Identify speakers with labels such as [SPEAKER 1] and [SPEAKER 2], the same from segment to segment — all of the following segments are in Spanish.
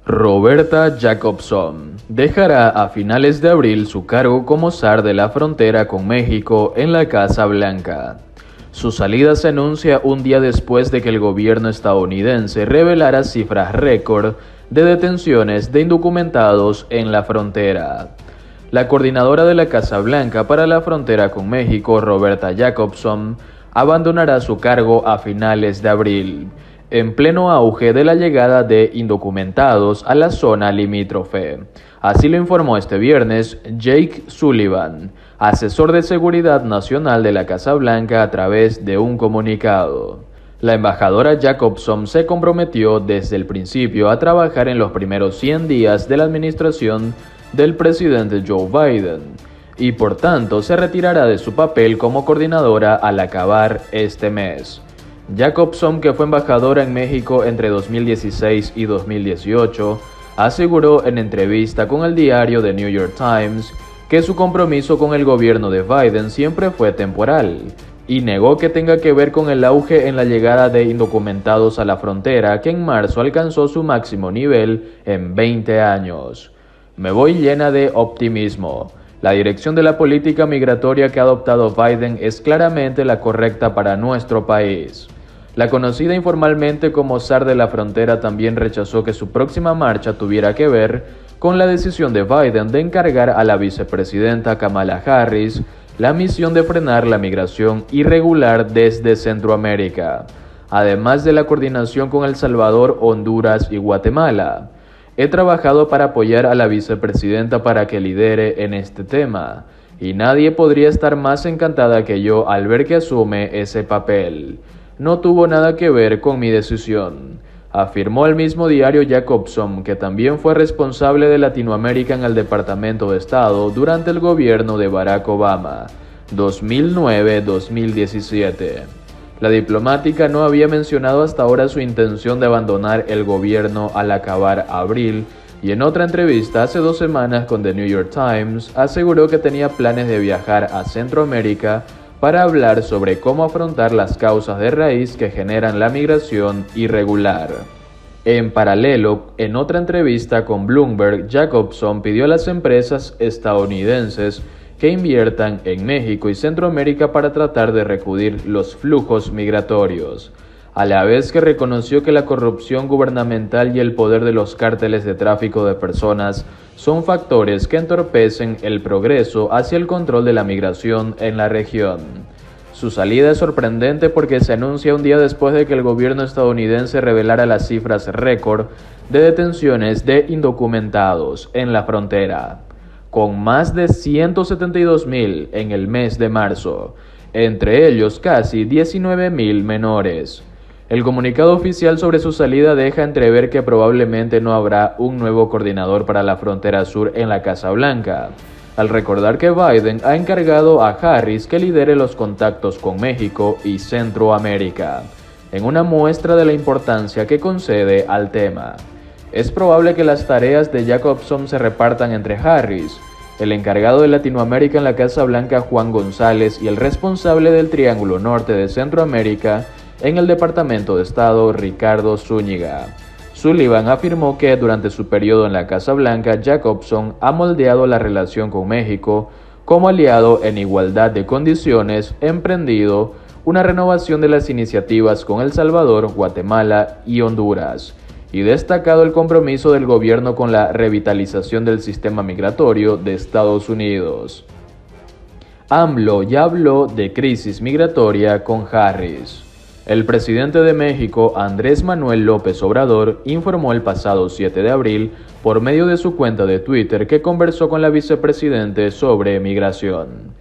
[SPEAKER 1] Roberta Jacobson dejará a finales de abril su cargo como zar de la frontera con México en la Casa Blanca. Su salida se anuncia un día después de que el gobierno estadounidense revelara cifras récord de detenciones de indocumentados en la frontera. La coordinadora de la Casa Blanca para la frontera con México, Roberta Jacobson, abandonará su cargo a finales de abril, en pleno auge de la llegada de indocumentados a la zona limítrofe. Así lo informó este viernes Jake Sullivan, asesor de seguridad nacional de la Casa Blanca, a través de un comunicado. La embajadora Jacobson se comprometió desde el principio a trabajar en los primeros 100 días de la administración del presidente Joe Biden, y por tanto se retirará de su papel como coordinadora al acabar este mes. Jacobson, que fue embajadora en México entre 2016 y 2018, aseguró en entrevista con el diario The New York Times que su compromiso con el gobierno de Biden siempre fue temporal, y negó que tenga que ver con el auge en la llegada de indocumentados a la frontera, que en marzo alcanzó su máximo nivel en 20 años. Me voy llena de optimismo. La dirección de la política migratoria que ha adoptado Biden es claramente la correcta para nuestro país. La conocida informalmente como zar de la frontera también rechazó que su próxima marcha tuviera que ver con la decisión de Biden de encargar a la vicepresidenta Kamala Harris la misión de frenar la migración irregular desde Centroamérica, además de la coordinación con El Salvador, Honduras y Guatemala. He trabajado para apoyar a la vicepresidenta para que lidere en este tema, y nadie podría estar más encantada que yo al ver que asume ese papel. No tuvo nada que ver con mi decisión, afirmó el mismo diario Jacobson, que también fue responsable de Latinoamérica en el Departamento de Estado durante el gobierno de Barack Obama, 2009-2017. La diplomática no había mencionado hasta ahora su intención de abandonar el gobierno al acabar abril, y en otra entrevista hace 2 semanas con The New York Times aseguró que tenía planes de viajar a Centroamérica para hablar sobre cómo afrontar las causas de raíz que generan la migración irregular. En paralelo, en otra entrevista con Bloomberg, Jacobson pidió a las empresas estadounidenses que inviertan en México y Centroamérica para tratar de reducir los flujos migratorios, a la vez que reconoció que la corrupción gubernamental y el poder de los cárteles de tráfico de personas son factores que entorpecen el progreso hacia el control de la migración en la región. Su salida es sorprendente porque se anuncia un día después de que el gobierno estadounidense revelara las cifras récord de detenciones de indocumentados en la frontera, con más de 172,000 en el mes de marzo, entre ellos casi 19,000 menores. El comunicado oficial sobre su salida deja entrever que probablemente no habrá un nuevo coordinador para la frontera sur en la Casa Blanca, al recordar que Biden ha encargado a Harris que lidere los contactos con México y Centroamérica, en una muestra de la importancia que concede al tema. Es probable que las tareas de Jacobson se repartan entre Harris, el encargado de Latinoamérica en la Casa Blanca, Juan González, y el responsable del Triángulo Norte de Centroamérica en el Departamento de Estado, Ricardo Zúñiga. Sullivan afirmó que durante su periodo en la Casa Blanca, Jacobson ha moldeado la relación con México como aliado en igualdad de condiciones, emprendido una renovación de las iniciativas con El Salvador, Guatemala y Honduras, y destacado el compromiso del gobierno con la revitalización del sistema migratorio de Estados Unidos. AMLO ya habló de crisis migratoria con Harris. El presidente de México, Andrés Manuel López Obrador, informó el pasado 7 de abril por medio de su cuenta de Twitter que conversó con la vicepresidente sobre migración.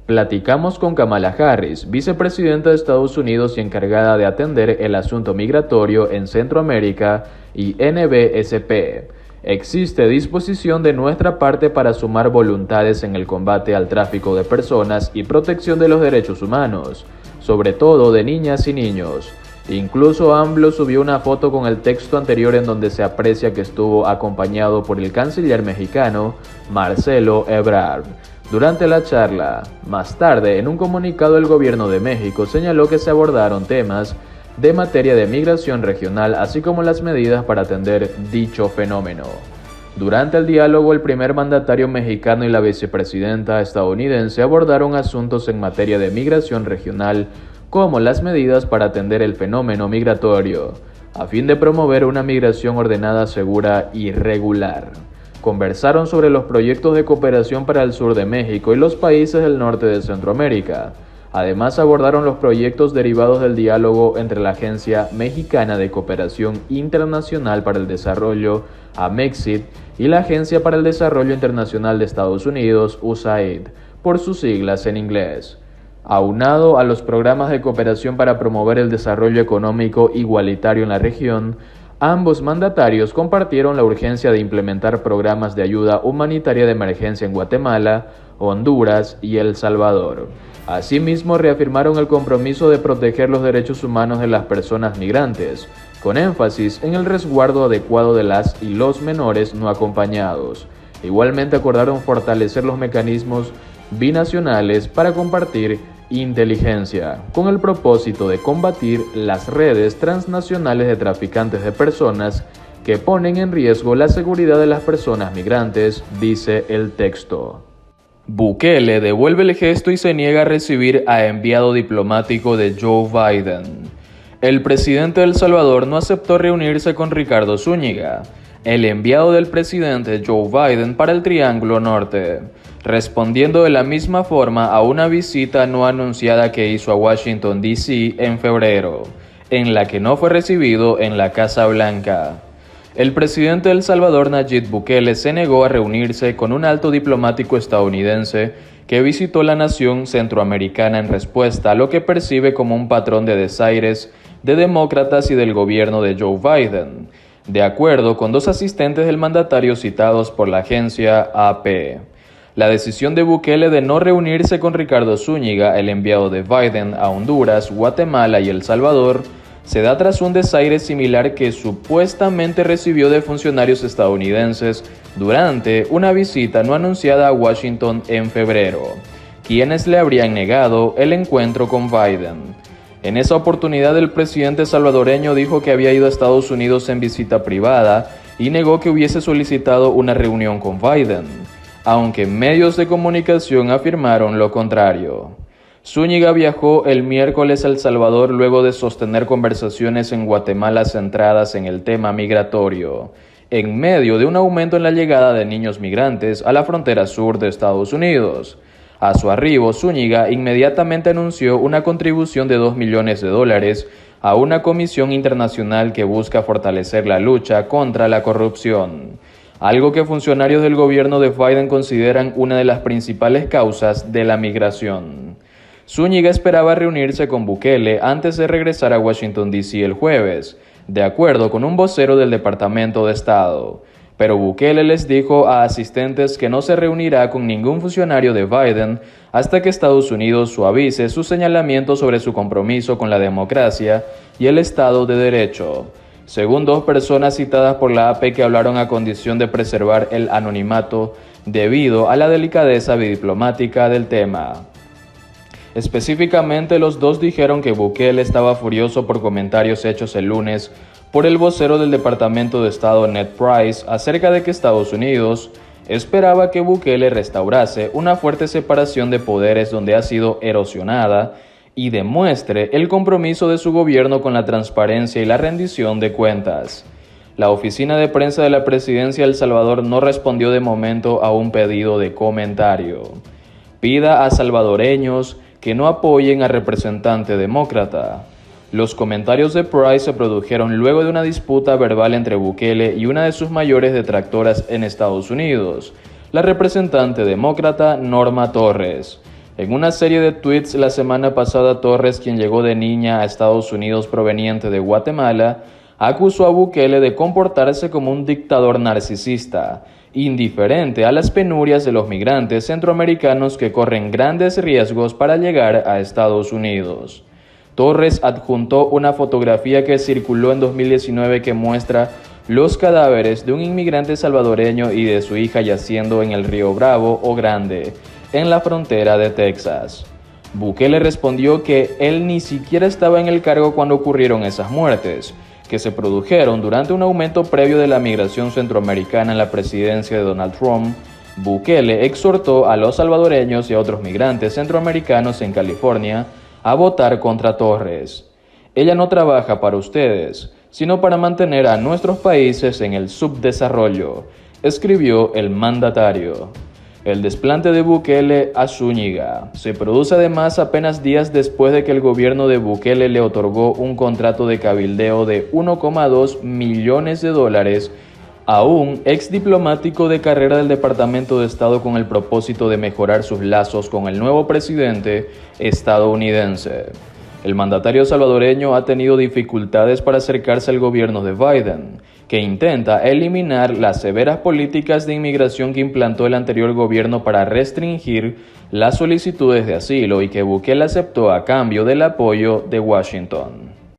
[SPEAKER 1] Platicamos con Kamala Harris, vicepresidenta de Estados Unidos y encargada de atender el asunto migratorio en Centroamérica y NBSP. Existe disposición de nuestra parte para sumar voluntades en el combate al tráfico de personas y protección de los derechos humanos, sobre todo de niñas y niños. Incluso AMLO subió una foto con el texto anterior en donde se aprecia que estuvo acompañado por el canciller mexicano, Marcelo Ebrard, durante la charla. Más tarde, en un comunicado, el gobierno de México señaló que se abordaron temas de materia de migración regional, así como las medidas para atender dicho fenómeno. Durante el diálogo, el primer mandatario mexicano y la vicepresidenta estadounidense abordaron asuntos en materia de migración regional, como las medidas para atender el fenómeno migratorio, a fin de promover una migración ordenada, segura y regular. Conversaron sobre los proyectos de cooperación para el sur de México y los países del norte de Centroamérica. Además, abordaron los proyectos derivados del diálogo entre la Agencia Mexicana de Cooperación Internacional para el Desarrollo, AMEXID, y la Agencia para el Desarrollo Internacional de Estados Unidos, USAID, por sus siglas en inglés. Aunado a los programas de cooperación para promover el desarrollo económico igualitario en la región, ambos mandatarios compartieron la urgencia de implementar programas de ayuda humanitaria de emergencia en Guatemala, Honduras y El Salvador. Asimismo, reafirmaron el compromiso de proteger los derechos humanos de las personas migrantes, con énfasis en el resguardo adecuado de las y los menores no acompañados. Igualmente acordaron fortalecer los mecanismos binacionales para compartir inteligencia, con el propósito de combatir las redes transnacionales de traficantes de personas que ponen en riesgo la seguridad de las personas migrantes, dice el texto. Bukele devuelve el gesto y se niega a recibir a enviado diplomático de Joe Biden. El presidente de El Salvador no aceptó reunirse con Ricardo Zúñiga, el enviado del presidente Joe Biden para el Triángulo Norte, respondiendo de la misma forma a una visita no anunciada que hizo a Washington, D.C. en febrero, en la que no fue recibido en la Casa Blanca. El presidente de El Salvador, Nayib Bukele, se negó a reunirse con un alto diplomático estadounidense que visitó la nación centroamericana en respuesta a lo que percibe como un patrón de desaires de demócratas y del gobierno de Joe Biden, de acuerdo con dos asistentes del mandatario citados por la agencia AP. La decisión de Bukele de no reunirse con Ricardo Zúñiga, el enviado de Biden a Honduras, Guatemala y El Salvador, se da tras un desaire similar que supuestamente recibió de funcionarios estadounidenses durante una visita no anunciada a Washington en febrero, quienes le habrían negado el encuentro con Biden. En esa oportunidad, el presidente salvadoreño dijo que había ido a Estados Unidos en visita privada y negó que hubiese solicitado una reunión con Biden, aunque medios de comunicación afirmaron lo contrario. Zúñiga viajó el miércoles a El Salvador luego de sostener conversaciones en Guatemala centradas en el tema migratorio, en medio de un aumento en la llegada de niños migrantes a la frontera sur de Estados Unidos. A su arribo, Zúñiga inmediatamente anunció una contribución de $2 millones a una comisión internacional que busca fortalecer la lucha contra la corrupción, algo que funcionarios del gobierno de Biden consideran una de las principales causas de la migración. Zúñiga esperaba reunirse con Bukele antes de regresar a Washington, D.C. el jueves, de acuerdo con un vocero del Departamento de Estado. Pero Bukele les dijo a asistentes que no se reunirá con ningún funcionario de Biden hasta que Estados Unidos suavice su señalamiento sobre su compromiso con la democracia y el Estado de Derecho, según dos personas citadas por la AP que hablaron a condición de preservar el anonimato debido a la delicadeza diplomática del tema. Específicamente, los dos dijeron que Bukele estaba furioso por comentarios hechos el lunes por el vocero del Departamento de Estado Ned Price acerca de que Estados Unidos esperaba que Bukele restaurase una fuerte separación de poderes donde ha sido erosionada y demuestre el compromiso de su gobierno con la transparencia y la rendición de cuentas. La oficina de prensa de la presidencia de El Salvador no respondió de momento a un pedido de comentario. Pida a salvadoreños que no apoyen al representante demócrata. Los comentarios de Price se produjeron luego de una disputa verbal entre Bukele y una de sus mayores detractoras en Estados Unidos, la representante demócrata Norma Torres. En una serie de tweets la semana pasada, Torres, quien llegó de niña a Estados Unidos proveniente de Guatemala, acusó a Bukele de comportarse como un dictador narcisista, indiferente a las penurias de los migrantes centroamericanos que corren grandes riesgos para llegar a Estados Unidos. Torres adjuntó una fotografía que circuló en 2019 que muestra los cadáveres de un inmigrante salvadoreño y de su hija yaciendo en el río Bravo o Grande, en la frontera de Texas. Bukele respondió que él ni siquiera estaba en el cargo cuando ocurrieron esas muertes, que se produjeron durante un aumento previo de la migración centroamericana en la presidencia de Donald Trump. Bukele exhortó a los salvadoreños y a otros migrantes centroamericanos en California a votar contra Torres. Ella no trabaja para ustedes, sino para mantener a nuestros países en el subdesarrollo, escribió el mandatario. El desplante de Bukele a Zúñiga se produce además apenas días después de que el gobierno de Bukele le otorgó un contrato de cabildeo de $1,2 millones a un ex diplomático de carrera del Departamento de Estado con el propósito de mejorar sus lazos con el nuevo presidente estadounidense. El mandatario salvadoreño ha tenido dificultades para acercarse al gobierno de Biden, que intenta eliminar las severas políticas de inmigración que implantó el anterior gobierno para restringir las solicitudes de asilo y que Bukele aceptó a cambio del apoyo de Washington.